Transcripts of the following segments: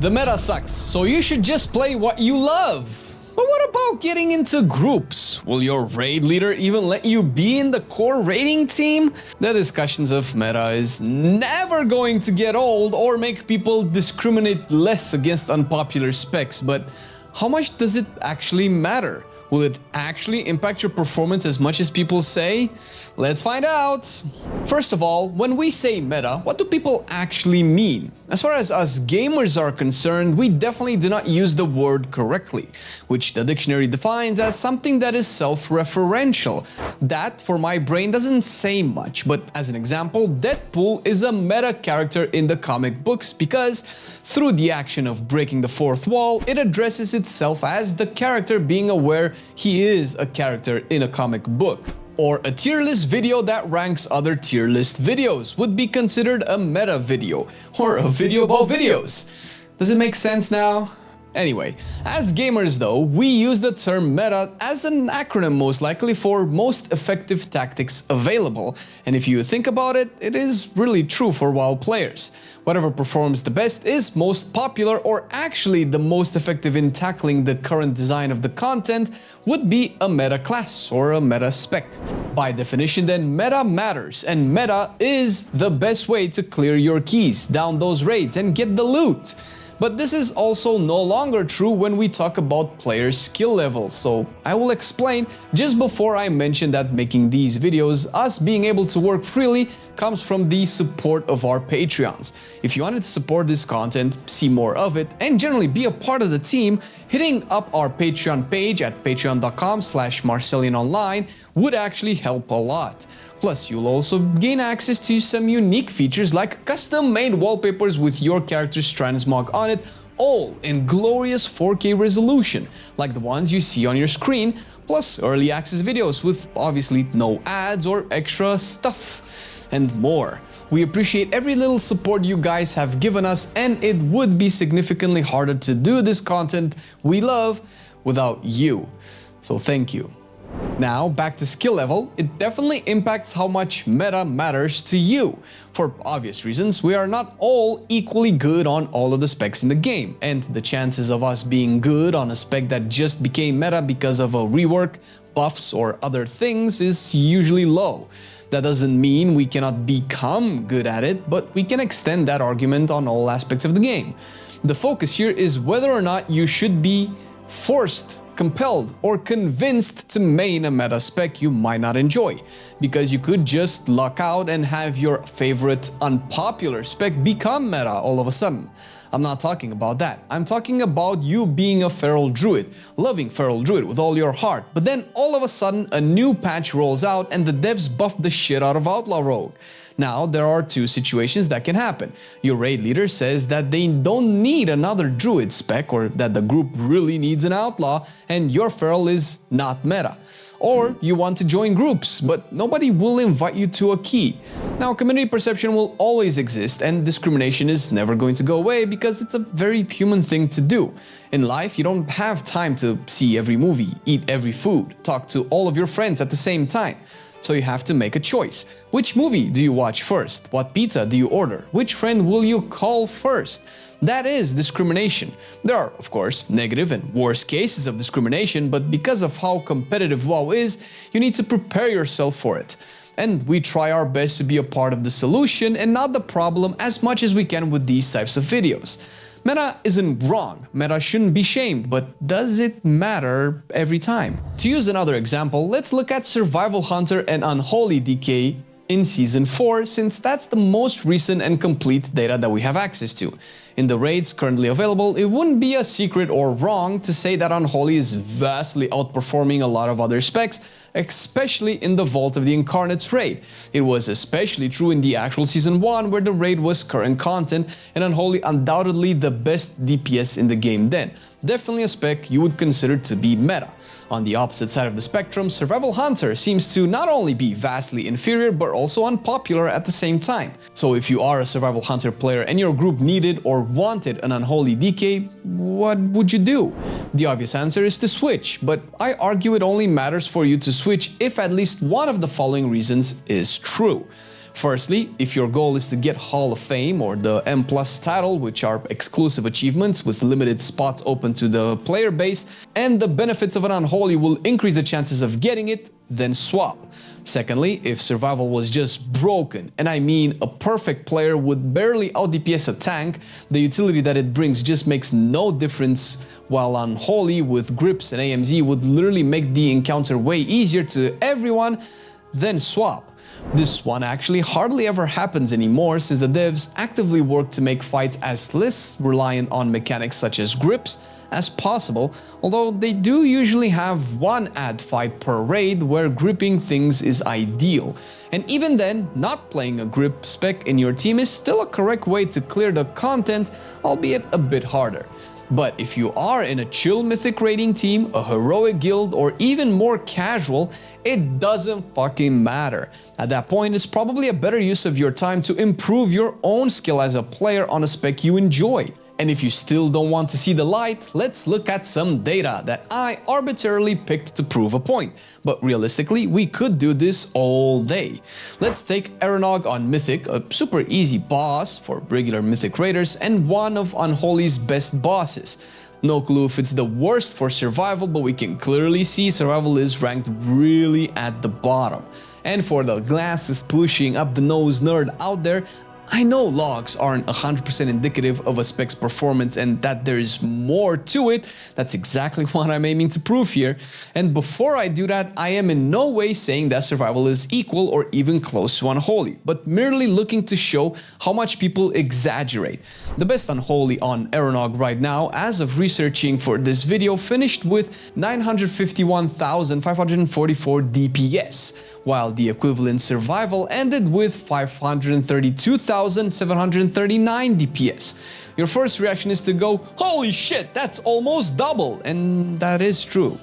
The meta sucks, so you should just play what you love. But what about getting into groups? Will your raid leader even let you be in the core raiding team? The discussions of meta is never going to get old or make people discriminate less against unpopular specs, but how much does it actually matter? Will it actually impact your performance as much as people say? Let's find out! First of all, when we say meta, what do people actually mean? As far as us gamers are concerned, we definitely do not use the word correctly, which the dictionary defines as something that is self-referential. That, for my brain, doesn't say much, but as an example, Deadpool is a meta character in the comic books because, through the action of breaking the fourth wall, it addresses itself as the character being aware he is a character in a comic book. Or a tier list video that ranks other tier list videos would be considered a meta video, or a video about videos. Does it make sense now? Anyway, as gamers though, we use the term meta as an acronym most likely for most effective tactics available, and if you think about it, it is really true for WoW players. Whatever performs the best is most popular, or actually the most effective in tackling the current design of the content would be a meta class or a meta spec. By definition then, meta matters, and meta is the best way to clear your keys, down those raids, and get the loot. But this is also no longer true when we talk about player skill levels, so I will explain just before I mention that making these videos, us being able to work freely, comes from the support of our Patreons. If you wanted to support this content, see more of it, and generally be a part of the team, hitting up our Patreon page at patreon.com/Marcelian&Online would actually help a lot. Plus, you'll also gain access to some unique features like custom-made wallpapers with your character's transmog on it, all in glorious 4K resolution, like the ones you see on your screen, plus early access videos with obviously no ads or extra stuff, and more. We appreciate every little support you guys have given us, and it would be significantly harder to do this content we love without you. So thank you. Now, back to skill level, it definitely impacts how much meta matters to you. For obvious reasons, we are not all equally good on all of the specs in the game, and the chances of us being good on a spec that just became meta because of a rework, buffs, or other things is usually low. That doesn't mean we cannot become good at it, but we can extend that argument on all aspects of the game. The focus here is whether or not you should be forced, compelled, or convinced to main a meta spec you might not enjoy, because you could just luck out and have your favorite unpopular spec become meta all of a sudden. I'm not talking about that. I'm talking about you being a feral druid, loving feral druid with all your heart, but then all of a sudden a new patch rolls out and the devs buff the shit out of Outlaw Rogue. Now, there are two situations that can happen. Your raid leader says that they don't need another druid spec, or that the group really needs an outlaw, and your feral is not meta. Or you want to join groups, but nobody will invite you to a key. Now, community perception will always exist, and discrimination is never going to go away because it's a very human thing to do. In life, you don't have time to see every movie, eat every food, talk to all of your friends at the same time. So you have to make a choice. Which movie do you watch first? What pizza do you order? Which friend will you call first? That is discrimination. There are, of course, negative and worse cases of discrimination, but because of how competitive WoW is, you need to prepare yourself for it. And we try our best to be a part of the solution and not the problem as much as we can with these types of videos. Meta isn't wrong, meta shouldn't be shamed, but does it matter every time? To use another example, let's look at Survival Hunter and Unholy DK in Season 4, since that's the most recent and complete data that we have access to. In the raids currently available, it wouldn't be a secret or wrong to say that Unholy is vastly outperforming a lot of other specs, especially in the Vault of the Incarnates raid. It was especially true in the actual Season 1, where the raid was current content, and Unholy undoubtedly the best DPS in the game then. Definitely a spec you would consider to be meta. On the opposite side of the spectrum, Survival Hunter seems to not only be vastly inferior, but also unpopular at the same time. So if you are a Survival Hunter player and your group needed or wanted an Unholy DK, what would you do? The obvious answer is to switch, but I argue it only matters for you to switch if at least one of the following reasons is true. Firstly, if your goal is to get Hall of Fame or the M+ title, which are exclusive achievements with limited spots open to the player base, and the benefits of an Unholy will increase the chances of getting it, then swap. Secondly, if survival was just broken, and I mean a perfect player would barely out-DPS a tank, the utility that it brings just makes no difference, while Unholy with grips and AMZ would literally make the encounter way easier to everyone, then swap. This one actually hardly ever happens anymore since the devs actively work to make fights as less reliant on mechanics such as grips as possible, although they do usually have one ad fight per raid where gripping things is ideal. And even then, not playing a grip spec in your team is still a correct way to clear the content, albeit a bit harder. But if you are in a chill mythic raiding team, a heroic guild, or even more casual, it doesn't fucking matter. At that point, it's probably a better use of your time to improve your own skill as a player on a spec you enjoy. And if you still don't want to see the light, let's look at some data that I arbitrarily picked to prove a point. But realistically, we could do this all day. Let's take Aeronog on Mythic, a super easy boss for regular Mythic raiders and one of Unholy's best bosses. No clue if it's the worst for survival, but we can clearly see survival is ranked really at the bottom. And for the glasses pushing up the nose nerd out there, I know logs aren't 100% indicative of a spec's performance and that there is more to it. That's exactly what I'm aiming to prove here. And before I do that, I am in no way saying that survival is equal or even close to Unholy, but merely looking to show how much people exaggerate. The best Unholy on Aeronog right now, as of researching for this video, finished with 951,544 DPS, while the equivalent survival ended with 532,739 DPS. Your first reaction is to go, holy shit, that's almost double, and that is true.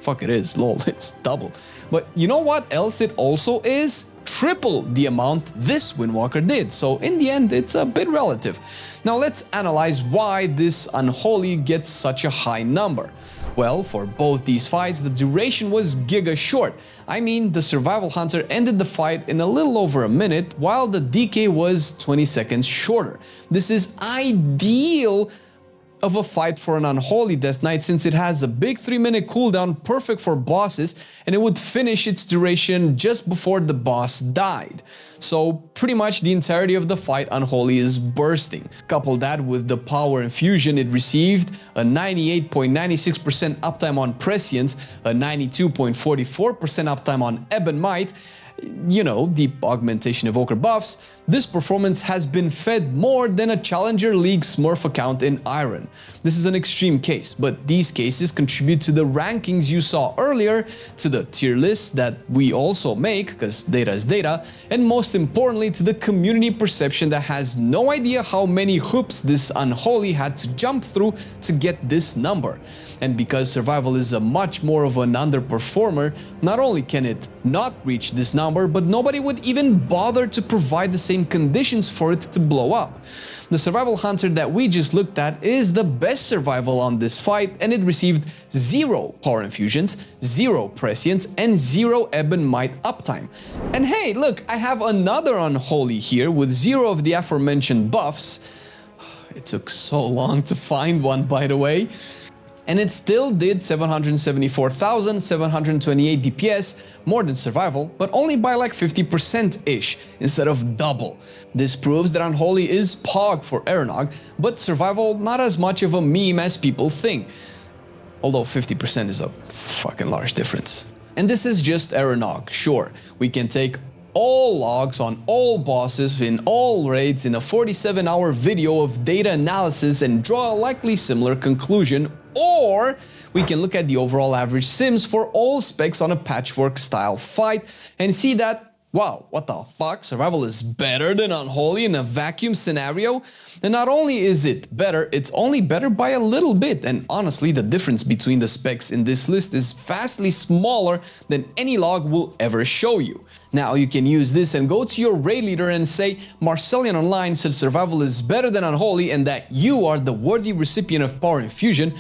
Fuck it is, lol, it's double. But you know what else it also is? Triple the amount this Windwalker did, so in the end it's a bit relative. Now let's analyze why this Unholy gets such a high number. Well, for both these fights, the duration was giga short. I mean, the Survival Hunter ended the fight in a little over a minute, while the DK was 20 seconds shorter. This is ideal of a fight for an Unholy Death Knight since it has a big 3-minute cooldown perfect for bosses, and it would finish its duration just before the boss died. So pretty much the entirety of the fight Unholy is bursting. Couple that with the power infusion it received, a 98.96% uptime on Prescience, a 92.44% uptime on Ebon Might, you know, the augmentation evoker buffs, this performance has been fed more than a Challenger League Smurf account in Iron. This is an extreme case, but these cases contribute to the rankings you saw earlier, to the tier lists that we also make, because data is data, and most importantly to the community perception that has no idea how many hoops this Unholy had to jump through to get this number. And because survival is a much more of an underperformer, not only can it not reach this number, but nobody would even bother to provide the same conditions for it to blow up. The Survival Hunter that we just looked at is the best survival on this fight, and it received 0 power infusions, 0 prescience, and 0 Ebon Might uptime. And hey, look, I have another Unholy here with 0 of the aforementioned buffs. It took so long to find one, by the way. And it still did 774,728 DPS, more than survival, but only by like 50%-ish instead of double. This proves that Unholy is POG for Aeronog, but survival not as much of a meme as people think. Although 50% is a fucking large difference. And this is just Aeronog, sure. We can take all logs on all bosses in all raids in a 47-hour video of data analysis and draw a likely similar conclusion, or we can look at the overall average sims for all specs on a patchwork style fight and see that, wow, what the fuck, survival is better than Unholy in a vacuum scenario? And not only is it better, it's only better by a little bit, and honestly the difference between the specs in this list is vastly smaller than any log will ever show you. Now you can use this and go to your raid leader and say Marcelian Online said survival is better than Unholy and that you are the worthy recipient of power infusion.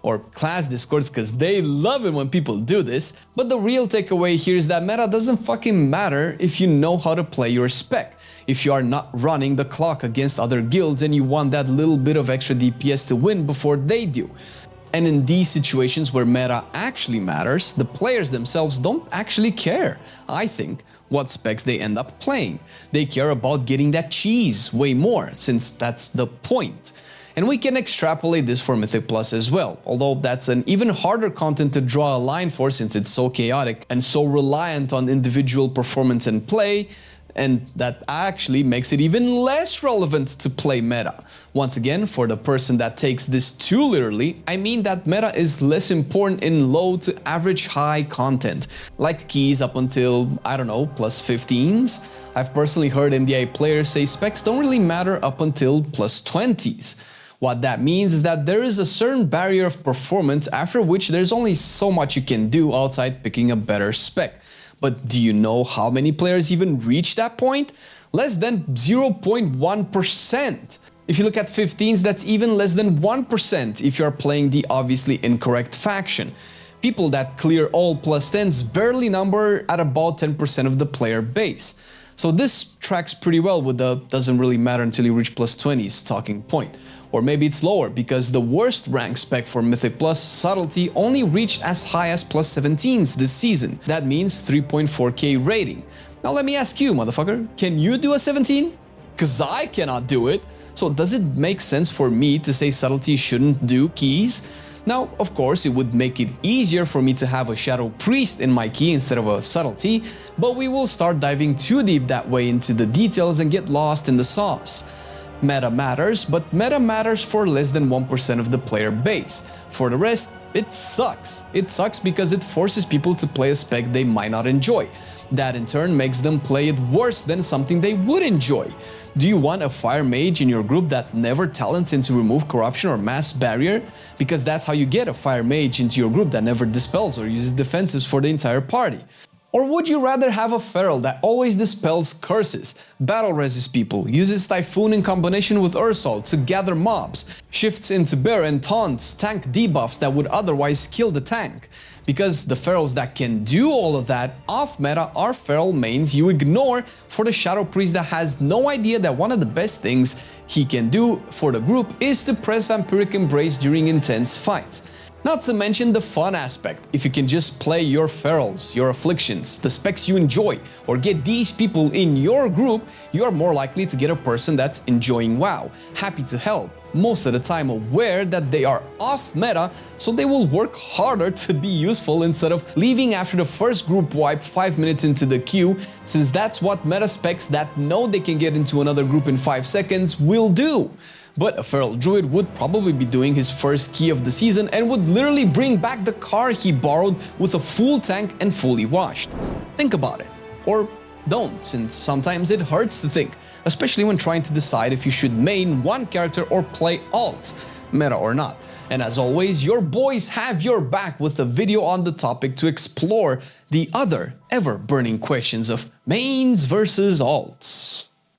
or class discords because they love it when people do this. But the real takeaway here is that meta doesn't fucking matter if you know how to play your spec. If you are not running the clock against other guilds and you want that little bit of extra DPS to win before they do. And in these situations where meta actually matters, the players themselves don't actually care, I think, what specs they end up playing. They care about getting that cheese way more, since that's the point. And we can extrapolate this for Mythic Plus as well, although that's an even harder content to draw a line for since it's so chaotic and so reliant on individual performance and play, and that actually makes it even less relevant to play meta. Once again, for the person that takes this too literally, I mean that meta is less important in low to average high content, like keys up until, I don't know, plus 15s. I've personally heard MDI players say specs don't really matter up until plus 20s. What that means is that there is a certain barrier of performance after which there's only so much you can do outside picking a better spec. But do you know how many players even reach that point? Less than 0.1%. If you look at 15s, that's even less than 1% if you are playing the obviously incorrect faction. People that clear all plus 10s barely number at about 10% of the player base. So this tracks pretty well with the doesn't really matter until you reach plus 20s talking point. Or maybe it's lower because the worst rank spec for Mythic Plus, Subtlety, only reached as high as plus 17s this season. That means 3.4k rating. Now let me ask you, motherfucker, can you do a 17? Cause I cannot do it. So does it make sense for me to say Subtlety shouldn't do keys? Now, of course, it would make it easier for me to have a Shadow Priest in my key instead of a Subtlety, but we will start diving too deep that way into the details and get lost in the sauce. Meta matters, but meta matters for less than 1% of the player base. For the rest, it sucks. It sucks because it forces people to play a spec they might not enjoy. That in turn makes them play it worse than something they would enjoy. Do you want a fire mage in your group that never talents into remove corruption or mass barrier? Because that's how you get a fire mage into your group that never dispels or uses defensives for the entire party. Or would you rather have a feral that always dispels curses, battle resist people, uses Typhoon in combination with Ursul to gather mobs, shifts into bear and taunts tank debuffs that would otherwise kill the tank? Because the ferals that can do all of that off meta are feral mains you ignore for the Shadow Priest that has no idea that one of the best things he can do for the group is to press Vampiric Embrace during intense fights. Not to mention the fun aspect. If you can just play your ferals, your afflictions, the specs you enjoy, or get these people in your group, you are more likely to get a person that's enjoying WoW, happy to help, most of the time aware that they are off meta, so they will work harder to be useful instead of leaving after the first group wipe 5 minutes into the queue, since that's what meta specs that know they can get into another group in 5 seconds will do. But a feral druid would probably be doing his first key of the season and would literally bring back the car he borrowed with a full tank and fully washed. Think about it. Or don't, since sometimes it hurts to think, especially when trying to decide if you should main one character or play alt, meta or not. And as always, your boys have your back with a video on the topic to explore the other ever-burning questions of mains versus alts.